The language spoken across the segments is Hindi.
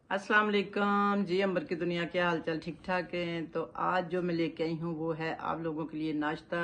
अस्सलाम वालेकुम जी। अंबर की दुनिया, क्या हालचाल? ठीक ठाक है। तो आज जो मैं लेके आई हूँ वो है आप लोगों के लिए नाश्ता,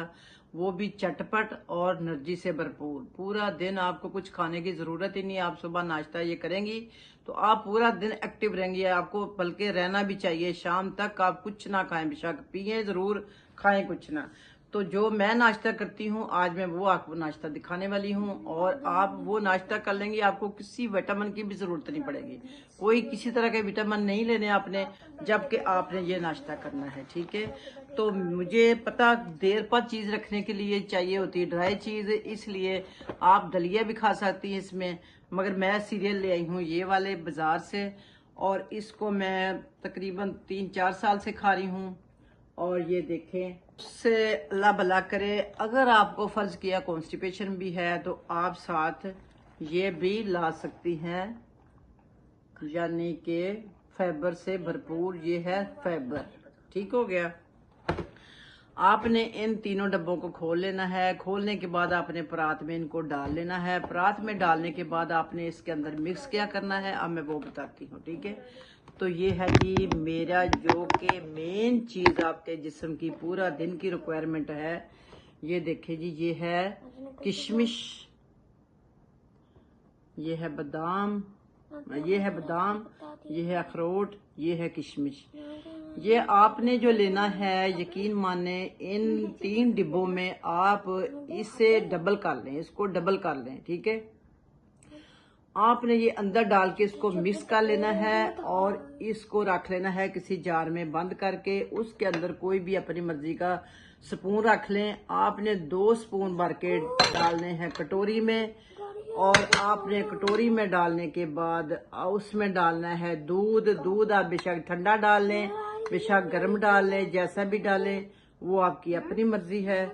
वो भी चटपट और एनर्जी से भरपूर। पूरा दिन आपको कुछ खाने की ज़रूरत ही नहीं है। आप सुबह नाश्ता ये करेंगी तो आप पूरा दिन एक्टिव रहेंगी। आपको बल्कि रहना भी चाहिए, शाम तक आप कुछ ना खाएं, बेशक पिए ज़रूर, खाएं कुछ ना। तो जो मैं नाश्ता करती हूँ आज मैं वो आपको नाश्ता दिखाने वाली हूँ, और आप वो नाश्ता कर लेंगे, आपको किसी विटामिन की भी जरूरत नहीं पड़ेगी। कोई किसी तरह के विटामिन नहीं लेने आपने, जबकि आपने ये नाश्ता करना है। ठीक है। तो मुझे पता देर पर चीज रखने के लिए चाहिए होती है ड्राई चीज, इसलिए आप दलिया भी खा सकती हैं इसमें, मगर मैं सीरियल ले आई हूँ ये वाले बाजार से, और इसको मैं तकरीबन 3-4 साल से खा रही हूँ। और ये देखें, उससे अल्लाह भला करे। अगर आपको फर्ज किया कॉन्स्टिपेशन भी है तो आप साथ ये भी ला सकती हैं, यानी कि फाइबर से भरपूर ये है फाइबर। ठीक हो गया। आपने इन तीनों डब्बों को खोल लेना है। खोलने के बाद आपने परात में इनको डाल लेना है। परात में डालने के बाद आपने इसके अंदर मिक्स क्या करना है अब मैं वो बताती हूँ। ठीक है। तो ये है जी मेरा जो कि मेन चीज आपके जिस्म की पूरा दिन की रिक्वायरमेंट है। ये देखिए जी, ये है किशमिश, ये है बादाम, ये है बादाम, ये है अखरोट, ये है किशमिश। ये आपने जो लेना है, यकीन माने इन 3 डिब्बों में आप इसे डबल कर लें, इसको डबल कर लें। ठीक है। आपने ये अंदर डाल के इसको मिक्स कर लेना है और इसको रख लेना है किसी जार में बंद करके। उसके अंदर कोई भी अपनी मर्जी का स्पून रख लें। आपने 2 स्पून भर के डालने हैं कटोरी में, और आपने कटोरी में डालने के बाद उसमें डालना है दूध। दूध आप बेशक ठंडा डाल लें, बेशक गर्म डाल लें, जैसा भी डालें वो आपकी अपनी मर्जी है।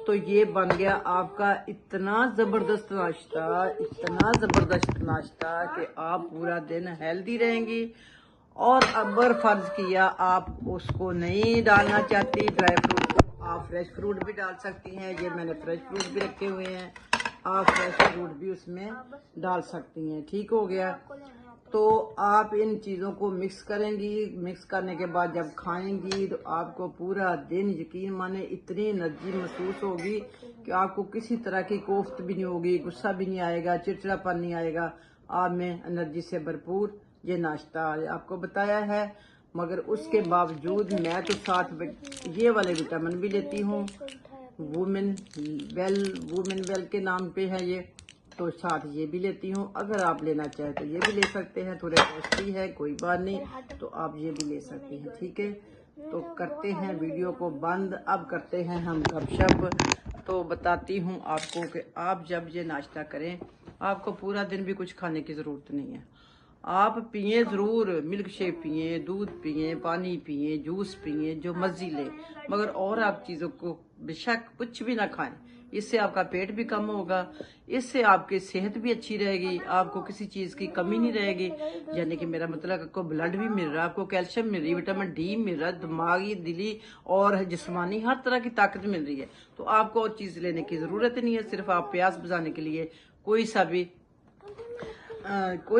तो ये बन गया आपका इतना जबरदस्त नाश्ता, इतना जबरदस्त नाश्ता कि आप पूरा दिन हेल्दी रहेंगी। और अगर फर्ज किया आप उसको नहीं डालना चाहती ड्राई फ्रूट, तो आप फ्रेश फ्रूट भी डाल सकती हैं। ये मैंने फ्रेश फ्रूट भी रखे हुए हैं, आप फ्रेश फ्रूट भी उसमें डाल सकती हैं। ठीक हो गया। तो आप इन चीज़ों को मिक्स करेंगी। मिक्स करने के बाद जब खाएंगी तो आपको पूरा दिन यकीन माने इतनी एनर्जी महसूस होगी कि आपको किसी तरह की कोफ्त भी नहीं होगी, गुस्सा भी नहीं आएगा, चिड़चिड़ापन नहीं आएगा। आप में एनर्जी से भरपूर ये नाश्ता आपको बताया है। मगर उसके बावजूद मैं तो साथ ये वाले विटामिन भी लेती हूँ, वुमेन वेल के नाम पे है ये, तो साथ ये भी लेती हूँ। अगर आप लेना चाहें तो ये भी ले सकते हैं, थोड़े कॉस्टली है, कोई बात नहीं, तो आप ये भी ले सकते हैं। ठीक है। तो करते हैं वीडियो को बंद, अब करते हैं हम गपशप। तो बताती हूँ आपको कि आप जब ये नाश्ता करें आपको पूरा दिन भी कुछ खाने की ज़रूरत नहीं है। आप पिए ज़रूर, मिल्क शेक पिए, दूध पिए, पानी पिए, जूस पिए, जो मर्जी ले, मगर और आप चीज़ों को बेशक कुछ भी ना खाएं। इससे आपका पेट भी कम होगा, इससे आपकी सेहत भी अच्छी रहेगी, आपको किसी चीज़ की कमी नहीं रहेगी। यानी कि मेरा मतलब आपको ब्लड भी मिल रहा है, आपको कैल्शियम मिल रही है, विटामिन डी मिल रहा है, दिमागी, दिली और जिस्मानी हर तरह की ताकत मिल रही है। तो आपको और चीज़ लेने की ज़रूरत नहीं है। सिर्फ आप प्यास बुझाने के लिए कोई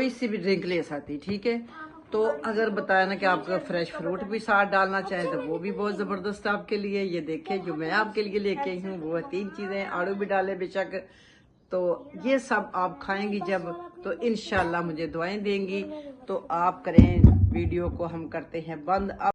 सी भी ड्रिंक ले सकती। ठीक है। तो अगर बताया ना कि आपका फ्रेश फ्रूट भी साथ डालना चाहें तो वो भी बहुत ज़बरदस्त आपके लिए। ये देखें जो मैं आपके लिए लेके आई हूँ वो 3 चीज़ें, आड़ू भी डाले बेशक। तो ये सब आप खाएंगी जब, तो इंशाल्लाह मुझे दुआएं देंगी। तो आप करें, वीडियो को हम करते हैं बंद।